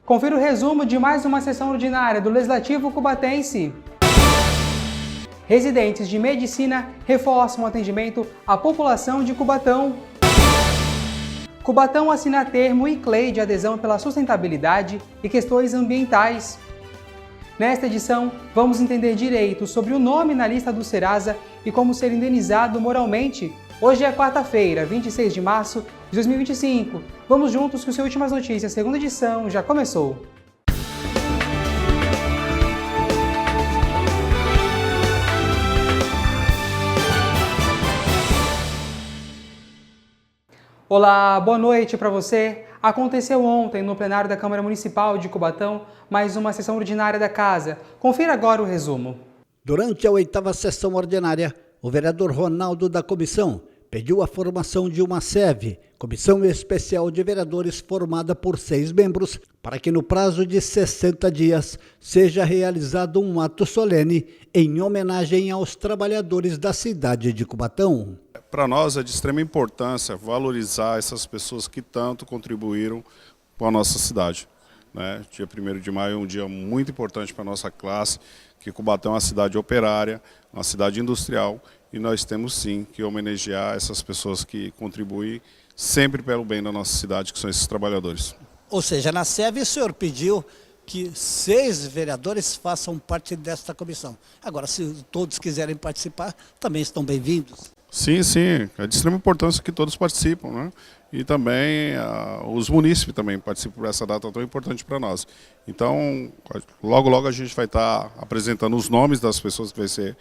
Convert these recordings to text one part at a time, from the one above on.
Confira o resumo de mais uma sessão ordinária do Legislativo cubatense. Residentes de medicina reforçam o atendimento à população de Cubatão. Cubatão assina termo e CLEI de adesão pela sustentabilidade e questões ambientais. Nesta edição, vamos entender direito sobre o nome na lista do Serasa e como ser indenizado moralmente. Hoje é quarta-feira, 26 de março de 2025. Vamos juntos que o seu Últimas Notícias, segunda edição, já começou. Olá, boa noite para você. Aconteceu ontem no plenário da Câmara Municipal de Cubatão mais uma sessão ordinária da Casa. Confira agora o resumo. Durante a 8ª sessão ordinária, o vereador Ronaldo da comissão pediu a formação de uma SEV, Comissão Especial de Vereadores formada por 6 membros, para que no prazo de 60 dias seja realizado um ato solene em homenagem aos trabalhadores da cidade de Cubatão. Para nós é de extrema importância valorizar essas pessoas que tanto contribuíram com a nossa cidade. Dia 1º de maio é um dia muito importante para a nossa classe, que Cubatão é uma cidade operária, uma cidade industrial, e nós temos sim que homenagear essas pessoas que contribuem sempre pelo bem da nossa cidade, que são esses trabalhadores. Ou seja, na SEV o senhor pediu que 6 vereadores façam parte desta comissão. Agora, se todos quiserem participar, também estão bem-vindos. Sim, é de extrema importância que todos participam, né? E também os munícipes também participam dessa data tão importante para nós. Então, logo a gente vai estar apresentando os nomes das pessoas que vai ser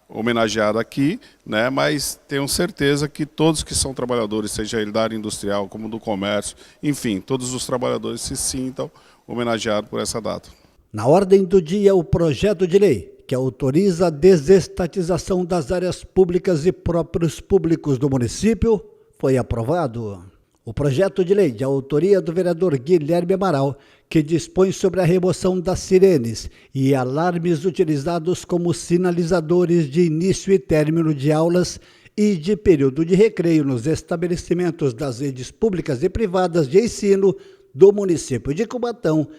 homenageado aqui, né? Mas tenho certeza que todos que são trabalhadores, seja ele da área industrial, como do comércio, enfim, todos os trabalhadores se sintam homenageados por essa data. Na ordem do dia, o projeto de lei que autoriza a desestatização das áreas públicas e próprios públicos do município foi aprovado. O projeto de lei de autoria do vereador Guilherme Amaral, que dispõe sobre a remoção das sirenes e alarmes utilizados como sinalizadores de início e término de aulas e de período de recreio nos estabelecimentos das redes públicas e privadas de ensino do município de Cubatão,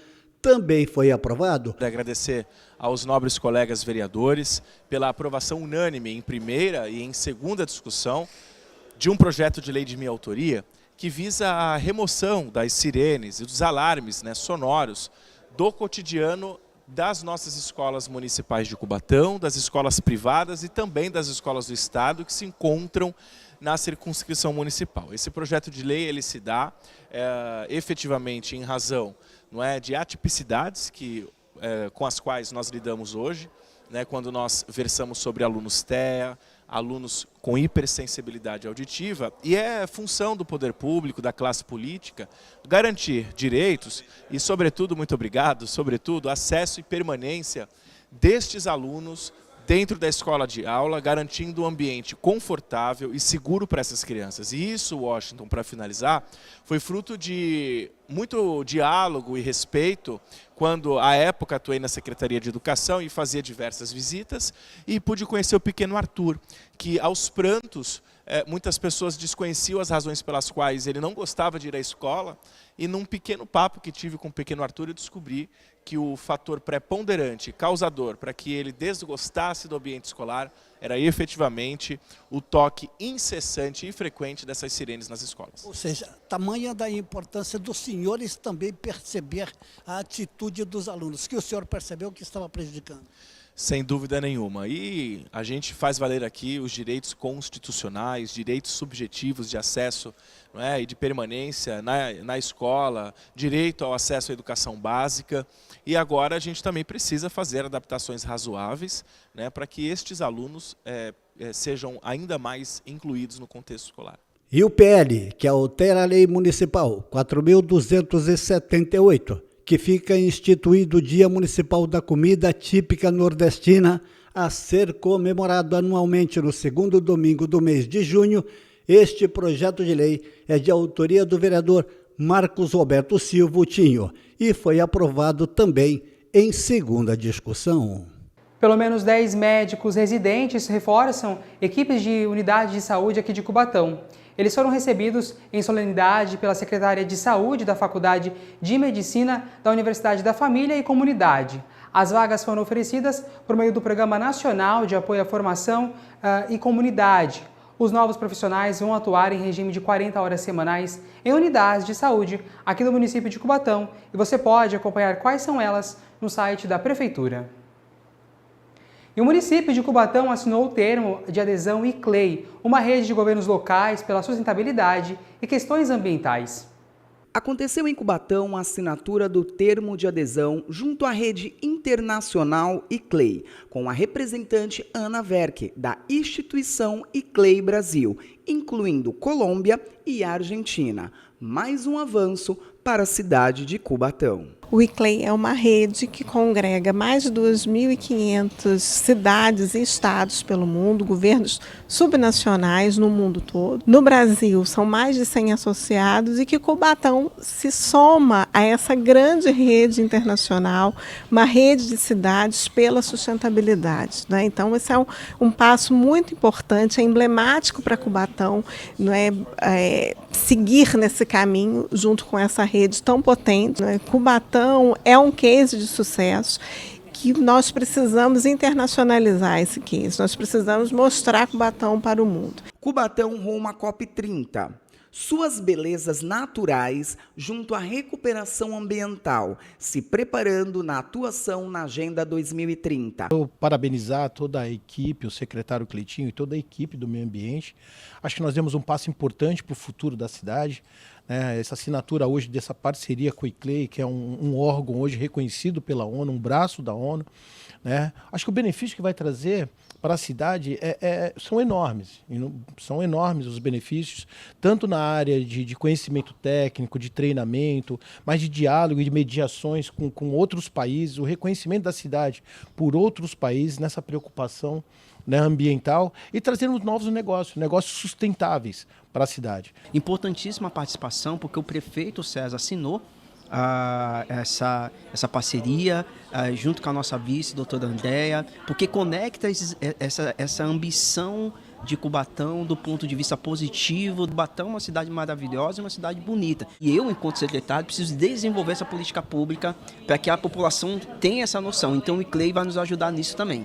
também foi aprovado. Agradecer aos nobres colegas vereadores pela aprovação unânime em primeira e em segunda discussão de um projeto de lei de minha autoria que visa a remoção das sirenes e dos alarmes sonoros do cotidiano das nossas escolas municipais de Cubatão, das escolas privadas e também das escolas do Estado que se encontram na circunscrição municipal. Esse projeto de lei ele se dá efetivamente em razão de atipicidades com as quais nós lidamos hoje, quando nós versamos sobre alunos TEA, alunos com hipersensibilidade auditiva, e é função do poder público, da classe política, garantir direitos e, sobretudo, muito obrigado, acesso e permanência destes alunos dentro da escola de aula, garantindo um ambiente confortável e seguro para essas crianças. E isso, Washington, para finalizar, foi fruto de muito diálogo e respeito quando, à época, atuei na Secretaria de Educação e fazia diversas visitas e pude conhecer o pequeno Arthur, que aos prantos muitas pessoas desconheciam as razões pelas quais ele não gostava de ir à escola, e num pequeno papo que tive com o pequeno Arthur eu descobri que o fator preponderante, causador para que ele desgostasse do ambiente escolar era efetivamente o toque incessante e frequente dessas sirenes nas escolas. Ou seja, tamanha da importância dos senhores também perceber a atitude dos alunos, que o senhor percebeu que estava prejudicando. Sem dúvida nenhuma. E a gente faz valer aqui os direitos constitucionais, direitos subjetivos de acesso e de permanência na escola, direito ao acesso à educação básica. E agora a gente também precisa fazer adaptações razoáveis para que estes alunos sejam ainda mais incluídos no contexto escolar. E o PL, que altera a Lei Municipal 4.278, que fica instituído o Dia Municipal da Comida Típica Nordestina, a ser comemorado anualmente no segundo domingo do mês de junho. Este projeto de lei é de autoria do vereador Marcos Roberto Silva Utinho e foi aprovado também em segunda discussão. Pelo menos 10 médicos residentes reforçam equipes de unidade de saúde aqui de Cubatão. Eles foram recebidos em solenidade pela secretária de Saúde da Faculdade de Medicina da Universidade da Família e Comunidade. As vagas foram oferecidas por meio do Programa Nacional de Apoio à Formação e Comunidade. Os novos profissionais vão atuar em regime de 40 horas semanais em unidades de saúde aqui no município de Cubatão e você pode acompanhar quais são elas no site da Prefeitura. E o município de Cubatão assinou o termo de adesão ICLEI, uma rede de governos locais pela sustentabilidade e questões ambientais. Aconteceu em Cubatão a assinatura do termo de adesão junto à rede internacional ICLEI, com a representante Ana Verck, da instituição ICLEI Brasil, incluindo Colômbia e Argentina. Mais um avanço para a cidade de Cubatão. O ICLEI é uma rede que congrega mais de 2.500 cidades e estados pelo mundo, governos subnacionais no mundo todo. No Brasil, são mais de 100 associados e que Cubatão se soma a essa grande rede internacional, uma rede de cidades pela sustentabilidade, né? Então, esse é um passo muito importante, é emblemático para Cubatão, né? Seguir nesse caminho junto com essa rede tão potente, né? Cubatão é um case de sucesso que nós precisamos internacionalizar esse case, nós precisamos mostrar Cubatão para o mundo. Cubatão rumo à COP30. Suas belezas naturais junto à recuperação ambiental, se preparando na atuação na Agenda 2030. Eu parabenizar toda a equipe, o secretário Cleitinho e toda a equipe do meio ambiente. Acho que nós demos um passo importante para o futuro da cidade. Essa assinatura hoje dessa parceria com o ICLEI, que é um órgão hoje reconhecido pela ONU, um braço da ONU. Acho que o benefício que vai trazer para a cidade são enormes. São enormes os benefícios, tanto na área de conhecimento técnico, de treinamento, mas de diálogo e de mediações com outros países, o reconhecimento da cidade por outros países nessa preocupação, né, ambiental e trazendo novos negócios sustentáveis para a cidade. Importantíssima a participação, porque o prefeito César assinou essa parceria junto com a nossa vice, doutora Andréa, porque conecta essa ambição de Cubatão do ponto de vista positivo. Cubatão é uma cidade maravilhosa, uma cidade bonita. E eu, enquanto secretário, preciso desenvolver essa política pública para que a população tenha essa noção. Então o ICLEI vai nos ajudar nisso também.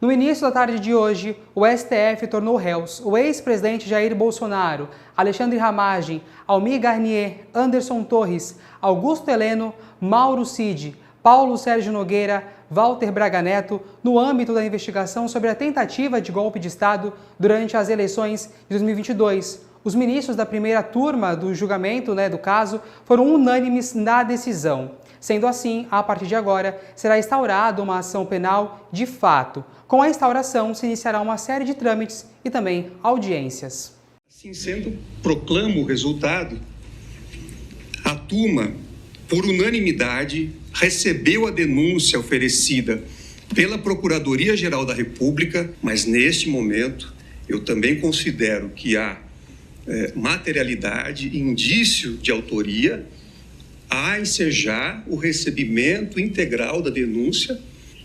No início da tarde de hoje, o STF tornou réus o ex-presidente Jair Bolsonaro, Alexandre Ramagem, Almir Garnier, Anderson Torres, Augusto Heleno, Mauro Cid, Paulo Sérgio Nogueira, Walter Braga Neto, no âmbito da investigação sobre a tentativa de golpe de Estado durante as eleições de 2022. Os ministros da primeira turma do julgamento do caso foram unânimes na decisão. Sendo assim, a partir de agora, será instaurada uma ação penal de fato. Com a instauração, se iniciará uma série de trâmites e também audiências. Assim sendo, proclamo o resultado. A turma, por unanimidade, recebeu a denúncia oferecida pela Procuradoria-Geral da República, mas neste momento eu também considero que há materialidade e indício de autoria a ensejar o recebimento integral da denúncia,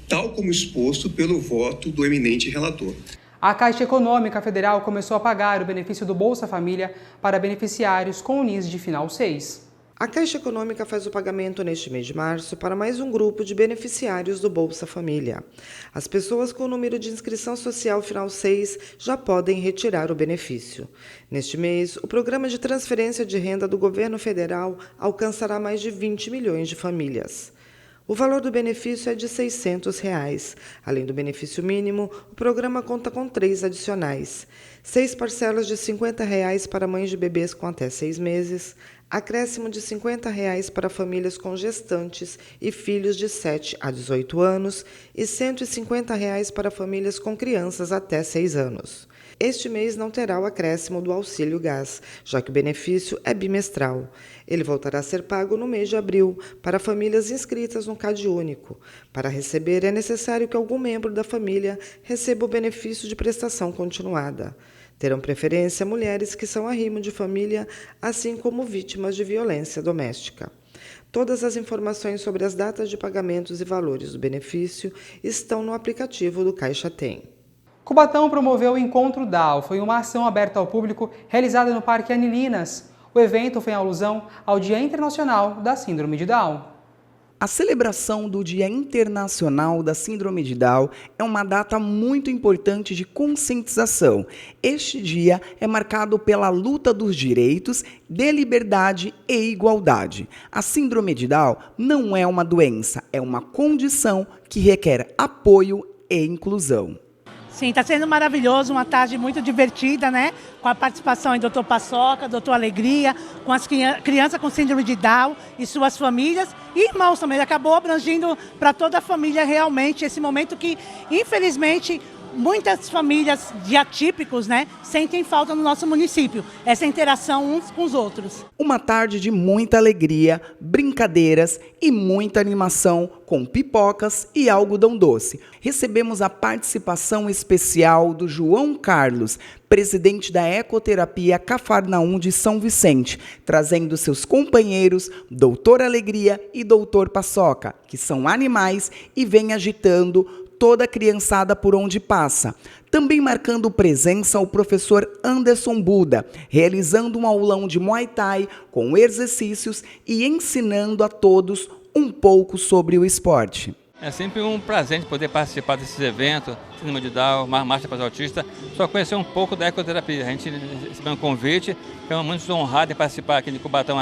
tal como exposto pelo voto do eminente relator. A Caixa Econômica Federal começou a pagar o benefício do Bolsa Família para beneficiários com o NIS de final 6. A Caixa Econômica faz o pagamento neste mês de março para mais um grupo de beneficiários do Bolsa Família. As pessoas com o número de inscrição social final 6 já podem retirar o benefício. Neste mês, o programa de transferência de renda do governo federal alcançará mais de 20 milhões de famílias. O valor do benefício é de R$ 600. Além do benefício mínimo, o programa conta com 3 adicionais. 6 parcelas de R$ 50 para mães de bebês com até 6 meses, acréscimo de R$ 50 para famílias com gestantes e filhos de 7 a 18 anos e R$ 150 para famílias com crianças até 6 anos. Este mês não terá o acréscimo do auxílio gás, já que o benefício é bimestral. Ele voltará a ser pago no mês de abril para famílias inscritas no CadÚnico. Para receber, é necessário que algum membro da família receba o benefício de prestação continuada. Terão preferência mulheres que são arrimo de família, assim como vítimas de violência doméstica. Todas as informações sobre as datas de pagamentos e valores do benefício estão no aplicativo do Caixa Tem. Cubatão promoveu o Encontro DAO. Foi uma ação aberta ao público realizada no Parque Anilinas. O evento foi em alusão ao Dia Internacional da Síndrome de Down. A celebração do Dia Internacional da Síndrome de Down é uma data muito importante de conscientização. Este dia é marcado pela luta dos direitos, de liberdade e igualdade. A Síndrome de Down não é uma doença, é uma condição que requer apoio e inclusão. Sim, está sendo maravilhoso, uma tarde muito divertida, né? Com a participação do Dr. Paçoca, Dr. Alegria, com as crianças com síndrome de Down e suas famílias e irmãos também. Acabou abrangindo para toda a família realmente esse momento que, infelizmente, muitas famílias de atípicos, né, sentem falta no nosso município, essa interação uns com os outros. Uma tarde de muita alegria, brincadeiras e muita animação com pipocas e algodão doce. Recebemos a participação especial do João Carlos, presidente da Ecoterapia Cafarnaum de São Vicente, trazendo seus companheiros, Doutor Alegria e Doutor Paçoca, que são animais e vêm agitando toda a criançada por onde passa. Também marcando presença o professor Anderson Buda, realizando um aulão de Muay Thai com exercícios e ensinando a todos um pouco sobre o esporte. É sempre um prazer poder participar desses eventos, Síndrome de Down, Marcha para os Autistas, só conhecer um pouco da ecoterapia. A gente recebeu um convite, ficamos muito honrados em participar aqui de Cubatão.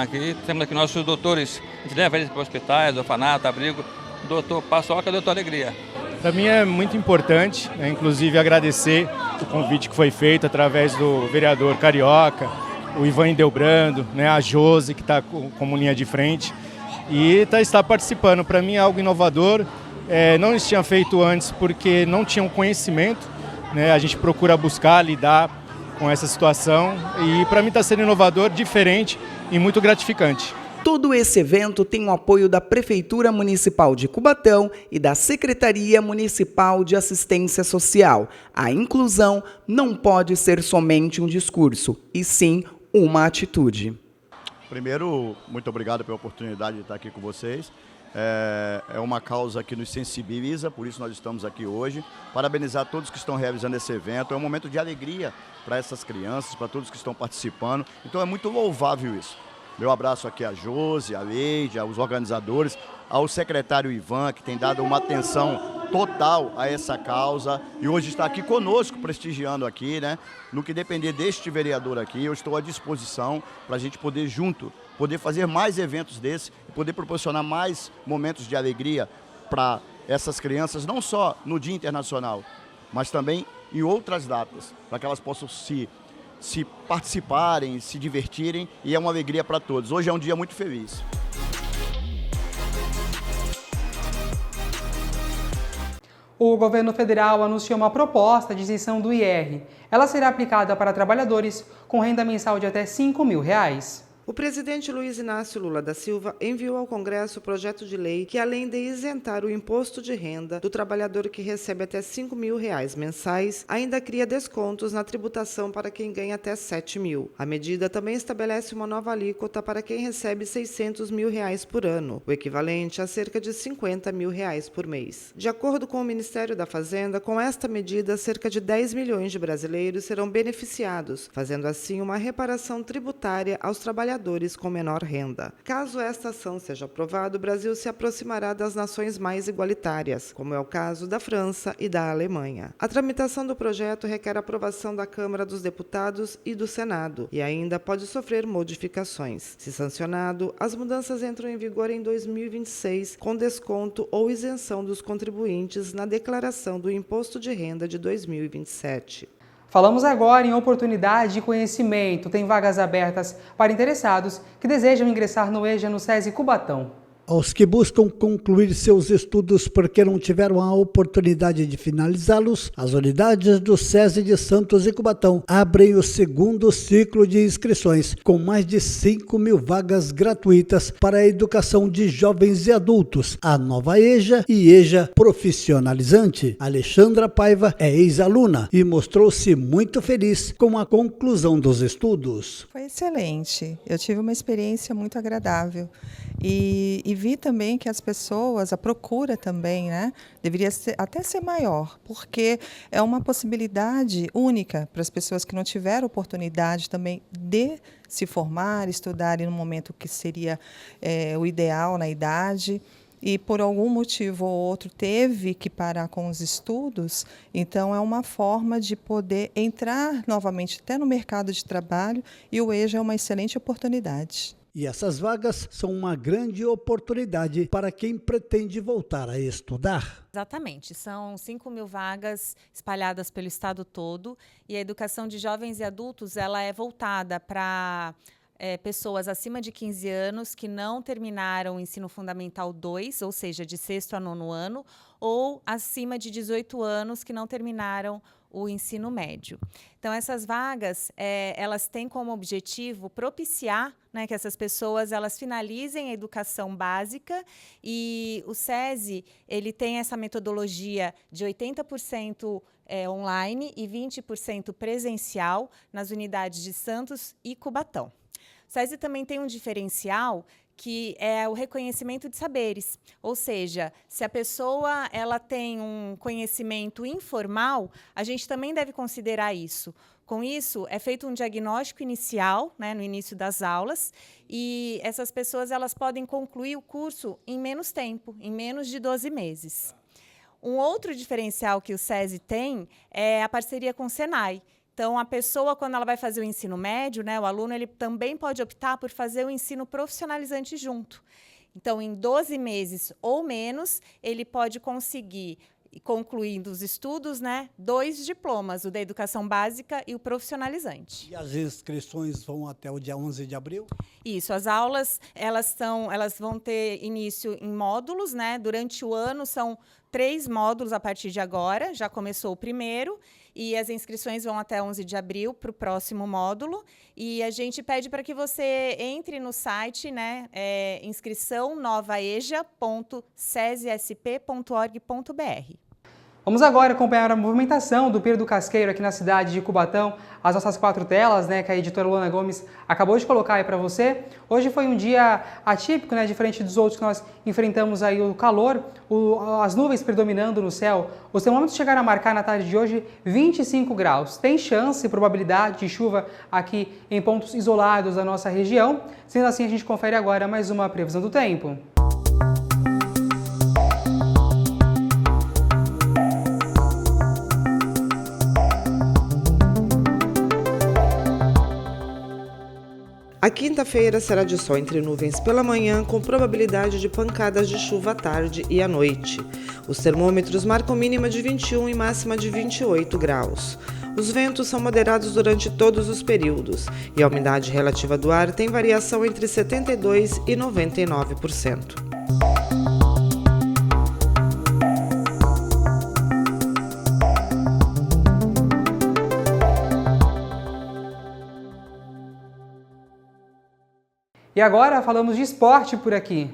Temos aqui nossos doutores, a gente leva eles para hospitais, orfanato, abrigo, doutor Paçoca e doutor Alegria. Para mim é muito importante, né, inclusive agradecer o convite que foi feito através do vereador Carioca, o Ivan Indelbrando, né, a Josi, que está como linha de frente, e está participando. Para mim é algo inovador, não eles tinham feito antes porque não tinham conhecimento, né, a gente procura buscar, lidar com essa situação, e para mim está sendo inovador, diferente e muito gratificante. Todo esse evento tem o apoio da Prefeitura Municipal de Cubatão e da Secretaria Municipal de Assistência Social. A inclusão não pode ser somente um discurso, e sim uma atitude. Primeiro, muito obrigado pela oportunidade de estar aqui com vocês. É uma causa que nos sensibiliza, por isso nós estamos aqui hoje. Parabenizar todos que estão realizando esse evento. É um momento de alegria para essas crianças, para todos que estão participando. Então é muito louvável isso. Meu abraço aqui a Josi, a Leide, aos organizadores, ao secretário Ivan, que tem dado uma atenção total a essa causa e hoje está aqui conosco, prestigiando aqui, né? No que depender deste vereador aqui, eu estou à disposição para a gente poder junto, poder fazer mais eventos desses e poder proporcionar mais momentos de alegria para essas crianças, não só no Dia Internacional, mas também em outras datas, para que elas possam se participarem, se divertirem, e é uma alegria para todos. Hoje é um dia muito feliz. O governo federal anunciou uma proposta de isenção do IR. Ela será aplicada para trabalhadores com renda mensal de até R$ 5.000. O presidente Luiz Inácio Lula da Silva enviou ao Congresso o projeto de lei que, além de isentar o imposto de renda do trabalhador que recebe até R$ 5.000 mensais, ainda cria descontos na tributação para quem ganha até R$ 7.000. A medida também estabelece uma nova alíquota para quem recebe R$ 600 mil por ano, o equivalente a cerca de R$ 50 mil por mês. De acordo com o Ministério da Fazenda, com esta medida, cerca de 10 milhões de brasileiros serão beneficiados, fazendo assim uma reparação tributária aos trabalhadores com menor renda. Caso esta ação seja aprovada, o Brasil se aproximará das nações mais igualitárias, como é o caso da França e da Alemanha. A tramitação do projeto requer a aprovação da Câmara dos Deputados e do Senado, e ainda pode sofrer modificações. Se sancionado, as mudanças entram em vigor em 2026, com desconto ou isenção dos contribuintes na declaração do Imposto de Renda de 2027. Falamos agora em oportunidade e conhecimento. Tem vagas abertas para interessados que desejam ingressar no EJA no SESI Cubatão. Aos que buscam concluir seus estudos porque não tiveram a oportunidade de finalizá-los, as unidades do SESI de Santos e Cubatão abrem o segundo ciclo de inscrições, com mais de 5.000 vagas gratuitas para a educação de jovens e adultos. A nova EJA e EJA profissionalizante. Alexandra Paiva é ex-aluna e mostrou-se muito feliz com a conclusão dos estudos. Foi excelente, eu tive uma experiência muito agradável e vi também que as pessoas, a procura também, né, deveria até ser maior, porque é uma possibilidade única para as pessoas que não tiveram oportunidade também de se formar, estudarem no momento que seria o ideal na idade, e por algum motivo ou outro teve que parar com os estudos. Então é uma forma de poder entrar novamente até no mercado de trabalho, e o EJA é uma excelente oportunidade. E essas vagas são uma grande oportunidade para quem pretende voltar a estudar. Exatamente, são 5.000 vagas espalhadas pelo estado todo, e a educação de jovens e adultos ela é voltada para pessoas acima de 15 anos que não terminaram o ensino fundamental 2, ou seja, de 6º a 9º ano, ou acima de 18 anos que não terminaram o ensino médio. Então, essas vagas, elas têm como objetivo propiciar, né, que essas pessoas elas finalizem a educação básica, e o SESI ele tem essa metodologia de 80% online e 20% presencial nas unidades de Santos e Cubatão. O SESI também tem um diferencial que é o reconhecimento de saberes, ou seja, se a pessoa ela tem um conhecimento informal, a gente também deve considerar isso. Com isso, é feito um diagnóstico inicial, né, no início das aulas, e essas pessoas elas podem concluir o curso em menos tempo, em menos de 12 meses. Um outro diferencial que o SESI tem é a parceria com o Senai. Então, a pessoa, quando ela vai fazer o ensino médio, né, o aluno ele também pode optar por fazer o ensino profissionalizante junto. Então, em 12 meses ou menos, ele pode conseguir, concluindo os estudos, né, 2 diplomas, o da educação básica e o profissionalizante. E as inscrições vão até o dia 11 de abril? Isso, as aulas elas vão ter início em módulos, né? Durante o ano são 3 módulos a partir de agora, já começou o primeiro, e as inscrições vão até 11 de abril para o próximo módulo. E a gente pede para que você entre no site, né, inscriçãonovaeja.sesesp.org.br. Vamos agora acompanhar a movimentação do Piro do Casqueiro aqui na cidade de Cubatão, as nossas 4 telas, né, que a editora Luana Gomes acabou de colocar aí para você. Hoje foi um dia atípico, né, diferente dos outros que nós enfrentamos aí o calor, as nuvens predominando no céu. Os termômetros chegaram a marcar na tarde de hoje 25 graus. Tem chance e probabilidade de chuva aqui em pontos isolados da nossa região. Sendo assim, a gente confere agora mais uma previsão do tempo. A quinta-feira será de sol entre nuvens pela manhã, com probabilidade de pancadas de chuva à tarde e à noite. Os termômetros marcam mínima de 21 e máxima de 28 graus. Os ventos são moderados durante todos os períodos e a umidade relativa do ar tem variação entre 72% e 99%. E agora falamos de esporte por aqui.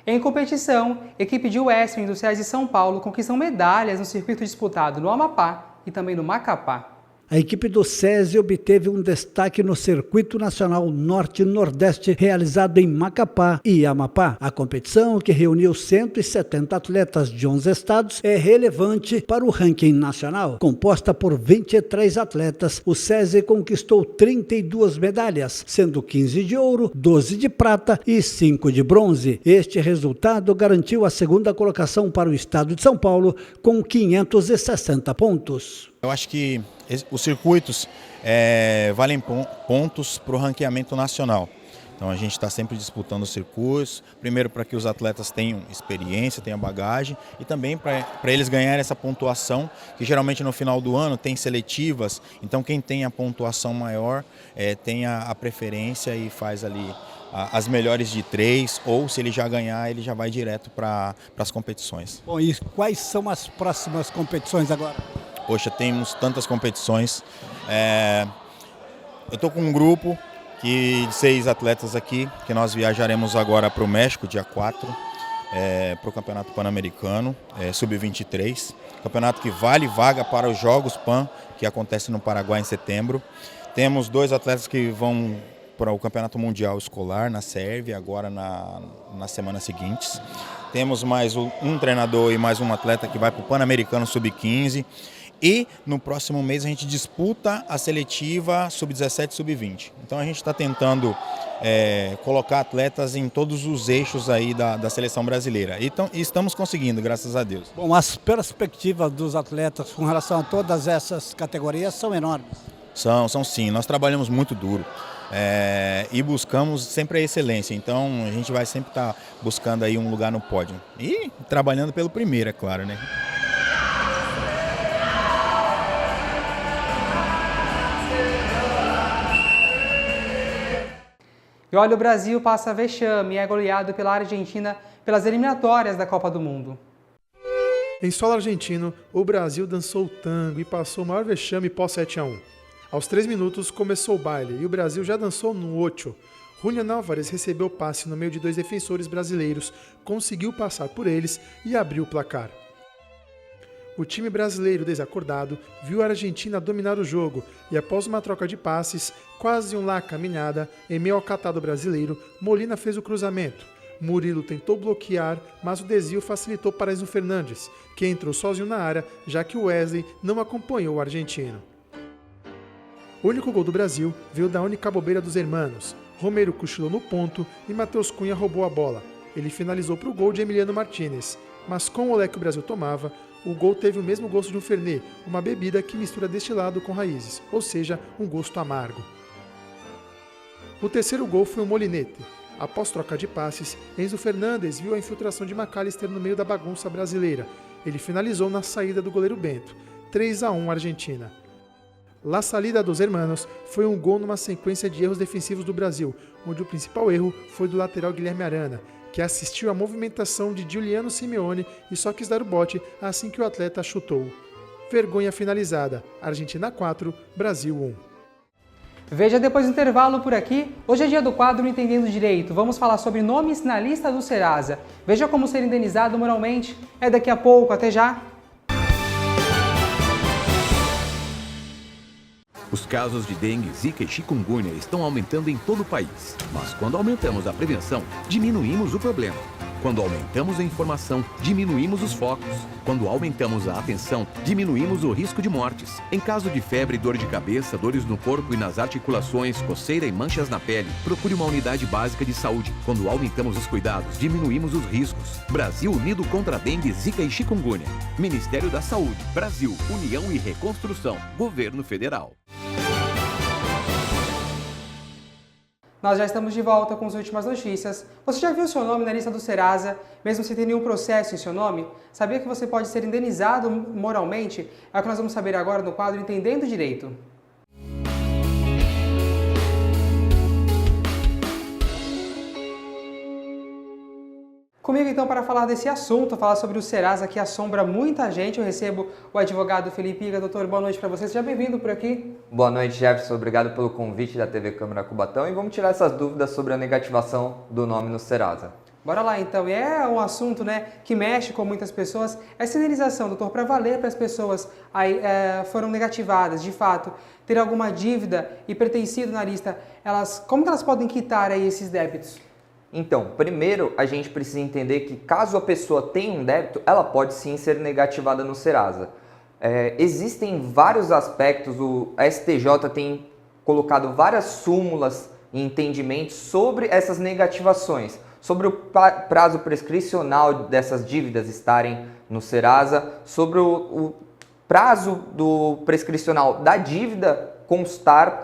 Em competição, equipe de wrestling do SESI São Paulo conquistam medalhas no circuito disputado no Amapá e também no Macapá. A equipe do SESI obteve um destaque no Circuito Nacional Norte e Nordeste, realizado em Macapá e Amapá. A competição, que reuniu 170 atletas de 11 estados, é relevante para o ranking nacional. Composta por 23 atletas, o SESI conquistou 32 medalhas, sendo 15 de ouro, 12 de prata e 5 de bronze. Este resultado garantiu a segunda colocação para o estado de São Paulo, com 560 pontos. Eu acho que os circuitos valem pontos para o ranqueamento nacional. Então a gente está sempre disputando os circuitos, primeiro para que os atletas tenham experiência, tenham bagagem, e também para eles ganharem essa pontuação, que geralmente no final do ano tem seletivas, então quem tem a pontuação maior tem a preferência e faz ali as melhores de 3, ou se ele já ganhar, ele já vai direto para as competições. Bom, e quais são as próximas competições agora? Poxa, temos tantas competições. Eu estou com um grupo de 6 atletas aqui, que nós viajaremos agora para o México, dia 4, para o Campeonato Pan-Americano, Sub-23. Campeonato que vale vaga para os Jogos Pan, que acontece no Paraguai em setembro. Temos 2 atletas que vão para o Campeonato Mundial Escolar na Sérvia, agora nas semanas seguintes. Temos mais um treinador e mais um atleta que vai para o Pan-Americano Sub-15. E no próximo mês a gente disputa a seletiva Sub-17 e Sub-20. Então a gente está tentando colocar atletas em todos os eixos aí da seleção brasileira. E estamos conseguindo, graças a Deus. Bom, as perspectivas dos atletas com relação a todas essas categorias são enormes. São sim. Nós trabalhamos muito duro. E buscamos sempre a excelência, então a gente vai sempre estar buscando aí um lugar no pódio. E trabalhando pelo primeiro, é claro, né? E olha, o Brasil passa vexame e é goleado pela Argentina pelas eliminatórias da Copa do Mundo. Em solo argentino, o Brasil dançou o tango e passou o maior vexame pós 7-1. Aos 3 minutos começou o baile e o Brasil já dançou no 8. Julián Álvares recebeu o passe no meio de 2 defensores brasileiros, conseguiu passar por eles e abriu o placar. O time brasileiro desacordado viu a Argentina dominar o jogo e após uma troca de passes, quase um lá caminhada, em meio ao catado brasileiro, Molina fez o cruzamento. Murilo tentou bloquear, mas o desvio facilitou para Enzo Fernandes, que entrou sozinho na área, já que o Wesley não acompanhou o argentino. O único gol do Brasil veio da única bobeira dos hermanos. Romero cochilou no ponto e Matheus Cunha roubou a bola. Ele finalizou para o gol de Emiliano Martínez, mas com o olé que o Brasil tomava, o gol teve o mesmo gosto de um Fernet, uma bebida que mistura destilado com raízes, ou seja, um gosto amargo. O terceiro gol foi um molinete. Após troca de passes, Enzo Fernandes viu a infiltração de McAllister no meio da bagunça brasileira. Ele finalizou na saída do goleiro Bento. 3-1 Argentina. La salida dos hermanos foi um gol numa sequência de erros defensivos do Brasil, onde o principal erro foi do lateral Guilherme Arana, que assistiu à movimentação de Giuliano Simeone e só quis dar o bote assim que o atleta chutou. Vergonha finalizada. Argentina 4, Brasil 1. Veja depois do intervalo por aqui. Hoje é dia do quadro Entendendo Direito. Vamos falar sobre nomes na lista do Serasa. Veja como ser indenizado moralmente. É daqui a pouco. Até já. Os casos de dengue, zika e chikungunya estão aumentando em todo o país. Mas quando aumentamos a prevenção, diminuímos o problema. Quando aumentamos a informação, diminuímos os focos. Quando aumentamos a atenção, diminuímos o risco de mortes. Em caso de febre, dor de cabeça, dores no corpo e nas articulações, coceira e manchas na pele, procure uma unidade básica de saúde. Quando aumentamos os cuidados, diminuímos os riscos. Brasil unido contra a dengue, zika e chikungunya. Ministério da Saúde, Brasil, União e Reconstrução, Governo Federal. Nós já estamos de volta com as últimas notícias. Você já viu seu nome na lista do Serasa, mesmo sem ter nenhum processo em seu nome? Sabia que você pode ser indenizado moralmente? É o que nós vamos saber agora no quadro Entendendo Direito. Comigo então para falar desse assunto, falar sobre o Serasa que assombra muita gente, eu recebo o advogado Felipe Iga. Doutor, boa noite para você, seja bem-vindo por aqui. Boa noite, Jefferson, obrigado pelo convite da TV Câmara Cubatão e vamos tirar essas dúvidas sobre a negativação do nome no Serasa. Bora lá então, e é um assunto que mexe com muitas pessoas, essa indenização, doutor, para valer para as pessoas aí, foram negativadas, de fato, ter alguma dívida e pertencido na lista, como que elas podem quitar aí esses débitos? Então, primeiro a gente precisa entender que caso a pessoa tenha um débito, ela pode sim ser negativada no Serasa. Existem vários aspectos, o STJ tem colocado várias súmulas e entendimentos sobre essas negativações, sobre o prazo prescricional dessas dívidas estarem no Serasa, sobre o prazo do prescricional da dívida constar,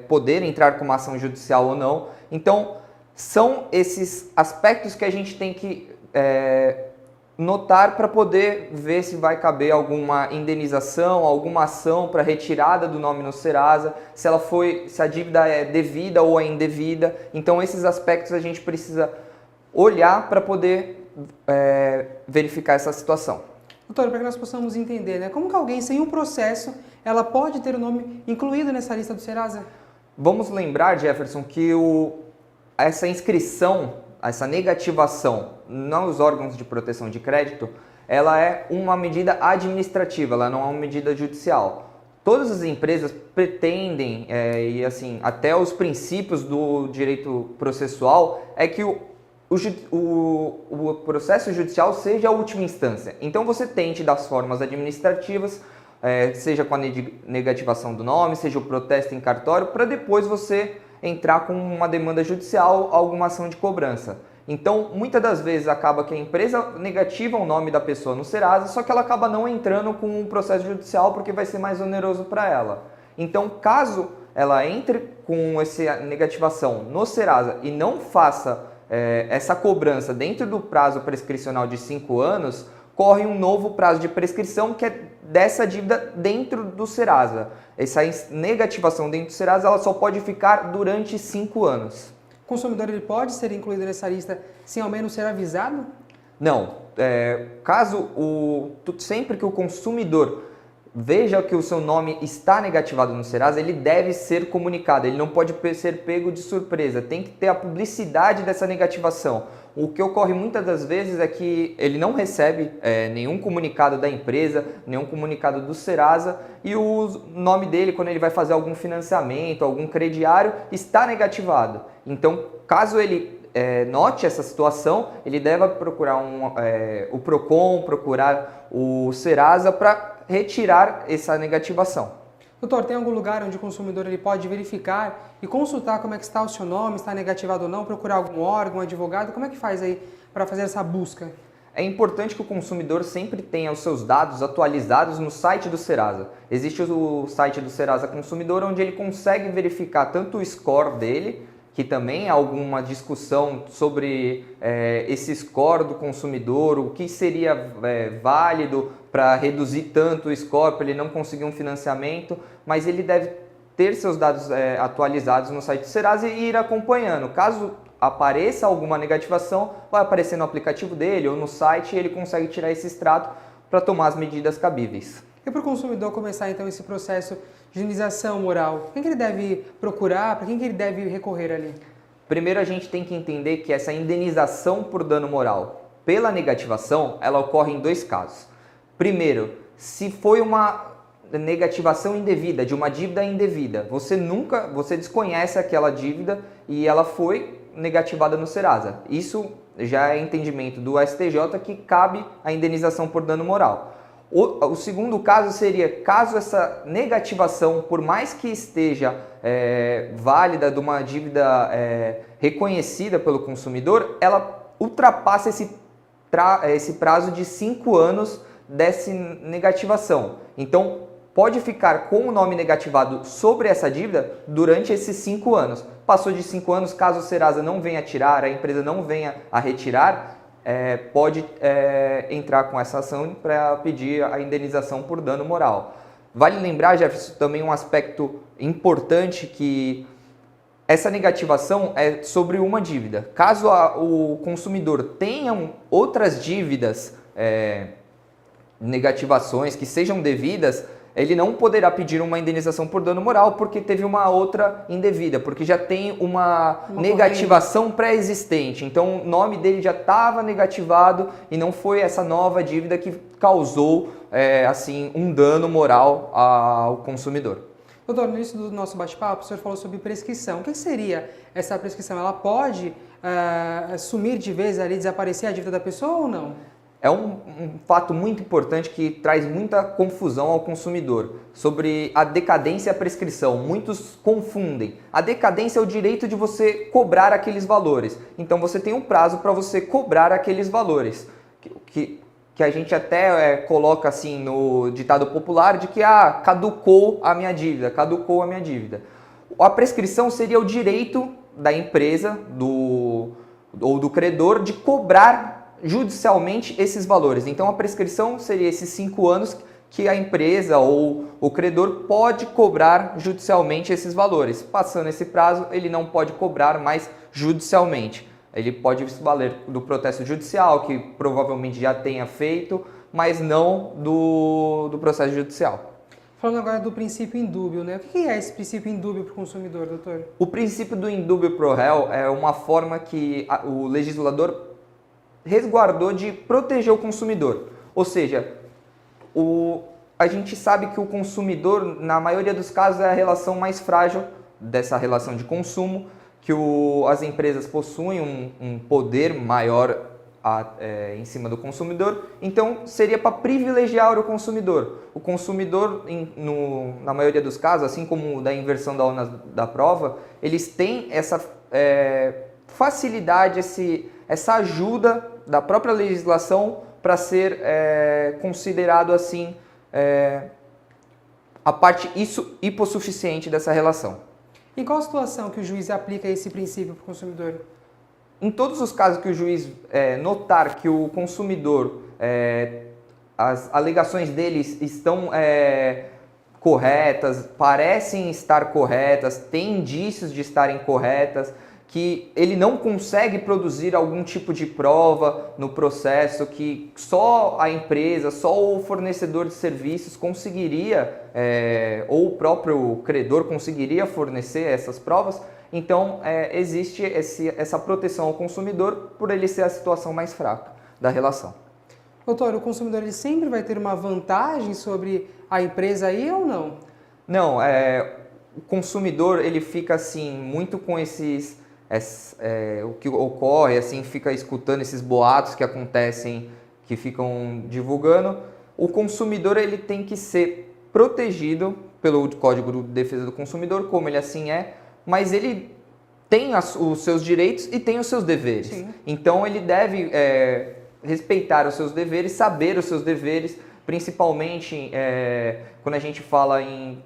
poder entrar com uma ação judicial ou não. Então, são esses aspectos que a gente tem que notar para poder ver se vai caber alguma indenização, alguma ação para retirada do nome no Serasa, se a dívida é devida ou é indevida. Então esses aspectos a gente precisa olhar para poder verificar essa situação. Doutor, para que nós possamos entender, como que alguém sem um processo, ela pode ter o nome incluído nessa lista do Serasa? Vamos lembrar, Jefferson, que essa inscrição, essa negativação nos órgãos de proteção de crédito, ela é uma medida administrativa, ela não é uma medida judicial. todas as empresas pretendem, e assim, até os princípios do direito processual, é que o processo judicial seja a última instância. Então você tente das formas administrativas, seja com a negativação do nome, seja o protesto em cartório, para depois você entrar com uma demanda judicial, alguma ação de cobrança. Então, muitas das vezes acaba que a empresa negativa o nome da pessoa no Serasa, só que ela acaba não entrando com um processo judicial porque vai ser mais oneroso para ela. Então, caso ela entre com essa negativação no Serasa e não faça essa cobrança dentro do prazo prescricional de 5 anos, corre um novo prazo de prescrição que é dessa dívida dentro do Serasa. Essa negativação dentro do Serasa ela só pode ficar durante 5 anos. O consumidor ele pode ser incluído nessa lista sem ao menos ser avisado? Não. Sempre que o consumidor veja que o seu nome está negativado no Serasa, ele deve ser comunicado, ele não pode ser pego de surpresa, tem que ter a publicidade dessa negativação. O que ocorre muitas das vezes é que ele não recebe nenhum comunicado da empresa, nenhum comunicado do Serasa e o nome dele, quando ele vai fazer algum financiamento, algum crediário, está negativado. Então, caso ele note essa situação, ele deve procurar o PROCON, procurar o Serasa para retirar essa negativação. Doutor, tem algum lugar onde o consumidor ele pode verificar e consultar como é que está o seu nome, está negativado ou não, procurar algum órgão, advogado? Como é que faz aí para fazer essa busca? É importante que o consumidor sempre tenha os seus dados atualizados no site do Serasa. Existe o site do Serasa Consumidor, onde ele consegue verificar tanto o score dele, que também há alguma discussão sobre esse score do consumidor, o que seria válido para reduzir tanto o score, para ele não conseguir um financiamento, mas ele deve ter seus dados atualizados no site do Serasa e ir acompanhando. Caso apareça alguma negativação, vai aparecer no aplicativo dele ou no site e ele consegue tirar esse extrato para tomar as medidas cabíveis. E para o consumidor começar então esse processo de indenização moral, quem que ele deve procurar, para quem que ele deve recorrer ali? Primeiro a gente tem que entender que essa indenização por dano moral pela negativação, ela ocorre em 2 casos. Primeiro, se foi uma negativação indevida, de uma dívida indevida, você desconhece aquela dívida e ela foi negativada no Serasa. Isso já é entendimento do STJ que cabe a indenização por dano moral. O segundo caso seria, caso essa negativação, por mais que esteja válida de uma dívida reconhecida pelo consumidor, ela ultrapassa esse prazo de 5 anos dessa negativação. Então, pode ficar com o nome negativado sobre essa dívida durante esses 5 anos. Passou de 5 anos, caso o Serasa não venha tirar, a empresa não venha a retirar, pode entrar com essa ação para pedir a indenização por dano moral. Vale lembrar, Jefferson, também um aspecto importante, que essa negativação é sobre uma dívida. Caso o consumidor tenha outras dívidas, negativações que sejam devidas, ele não poderá pedir uma indenização por dano moral porque teve uma outra indevida, porque já tem uma negativação pré-existente. Então o nome dele já estava negativado e não foi essa nova dívida que causou um dano moral ao consumidor. Doutor, no início do nosso bate-papo, o senhor falou sobre prescrição. O que seria essa prescrição? Ela pode sumir de vez ali, desaparecer a dívida da pessoa ou não? É um fato muito importante que traz muita confusão ao consumidor sobre a decadência e a prescrição. Muitos confundem. A decadência é o direito de você cobrar aqueles valores. Então você tem um prazo para você cobrar aqueles valores. Que a gente até coloca assim no ditado popular de que caducou a minha dívida, caducou a minha dívida. A prescrição seria o direito da empresa ou do credor de cobrar judicialmente esses valores. Então a prescrição seria esses 5 anos que a empresa ou o credor pode cobrar judicialmente esses valores. Passando esse prazo, ele não pode cobrar mais judicialmente. Ele pode se valer do processo judicial, que provavelmente já tenha feito, mas não do processo judicial. Falando agora do princípio indúbio, né? O que é esse princípio indúbio para o consumidor, doutor? O princípio do indúbio pro réu é uma forma que o legislador resguardou de proteger o consumidor. Ou seja, a gente sabe que o consumidor, na maioria dos casos, é a relação mais frágil dessa relação de consumo, que as empresas possuem um poder maior em cima do consumidor, então seria para privilegiar o consumidor. O consumidor, na maioria dos casos, assim como da inversão da onda da prova, eles têm essa facilidade, essa ajuda da própria legislação para ser considerado assim a parte hipossuficiente dessa relação. Em qual situação que o juiz aplica esse princípio para o consumidor? Em todos os casos que o juiz notar que o consumidor, as alegações deles estão corretas, parecem estar corretas, têm indícios de estarem corretas, que ele não consegue produzir algum tipo de prova no processo, que só a empresa, só o fornecedor de serviços conseguiria, ou o próprio credor conseguiria fornecer essas provas, então existe essa proteção ao consumidor por ele ser a situação mais fraca da relação. Doutor, o consumidor ele sempre vai ter uma vantagem sobre a empresa aí ou não? Não, o consumidor ele fica assim muito com o que ocorre, assim, fica escutando esses boatos que acontecem, que ficam divulgando. O consumidor ele tem que ser protegido pelo Código de Defesa do Consumidor, como ele assim é, mas ele tem os seus direitos e tem os seus deveres. Sim. Então ele deve respeitar os seus deveres, saber os seus deveres, principalmente quando a gente fala em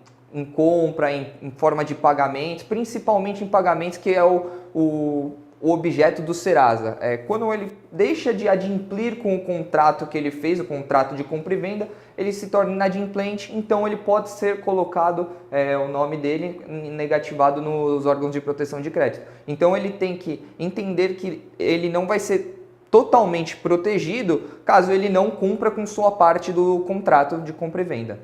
compra, em forma de pagamentos, principalmente em pagamentos, que é o objeto do Serasa. Quando ele deixa de adimplir com o contrato que ele fez, o contrato de compra e venda, ele se torna inadimplente, então ele pode ser colocado, o nome dele negativado nos órgãos de proteção de crédito. Então ele tem que entender que ele não vai ser totalmente protegido caso ele não cumpra com sua parte do contrato de compra e venda.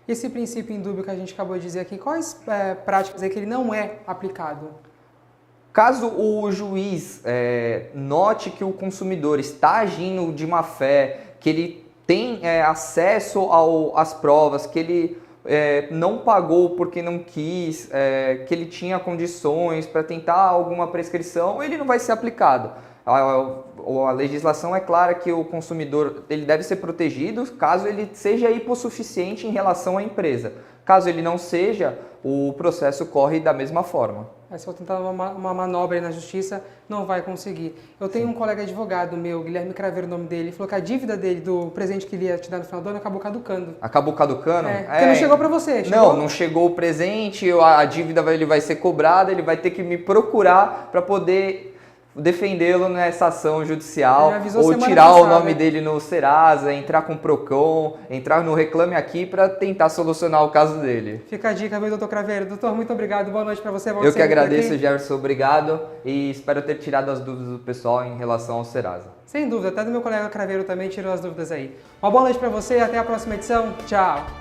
Esse princípio indúbio que a gente acabou de dizer aqui, quais práticas é que ele não é aplicado? Caso o juiz note que o consumidor está agindo de má fé, que ele tem acesso às provas, que ele não pagou porque não quis, que ele tinha condições para tentar alguma prescrição, ele não vai ser aplicado. A legislação é clara que o consumidor ele deve ser protegido caso ele seja hipossuficiente em relação à empresa. Caso ele não seja, o processo corre da mesma forma. Se eu tentar uma manobra aí na justiça, não vai conseguir. Eu tenho um colega advogado meu, Guilherme Craveiro, o nome dele, ele falou que a dívida dele do presente que ele ia te dar no final do ano acabou caducando. Acabou caducando? Porque não chegou para você. Chegou? Não chegou o presente, a dívida ele vai ser cobrada, ele vai ter que me procurar para poder defendê-lo nessa ação judicial, ou tirar o nome dele no Serasa, entrar com o Procon, entrar no Reclame Aqui para tentar solucionar o caso dele. Fica a dica, meu doutor Craveiro. Doutor, muito obrigado, boa noite para você. Eu que agradeço, Jefferson, obrigado, e espero ter tirado as dúvidas do pessoal em relação ao Serasa. Sem dúvida, até do meu colega Craveiro também tirou as dúvidas aí. Uma boa noite para você e até a próxima edição. Tchau!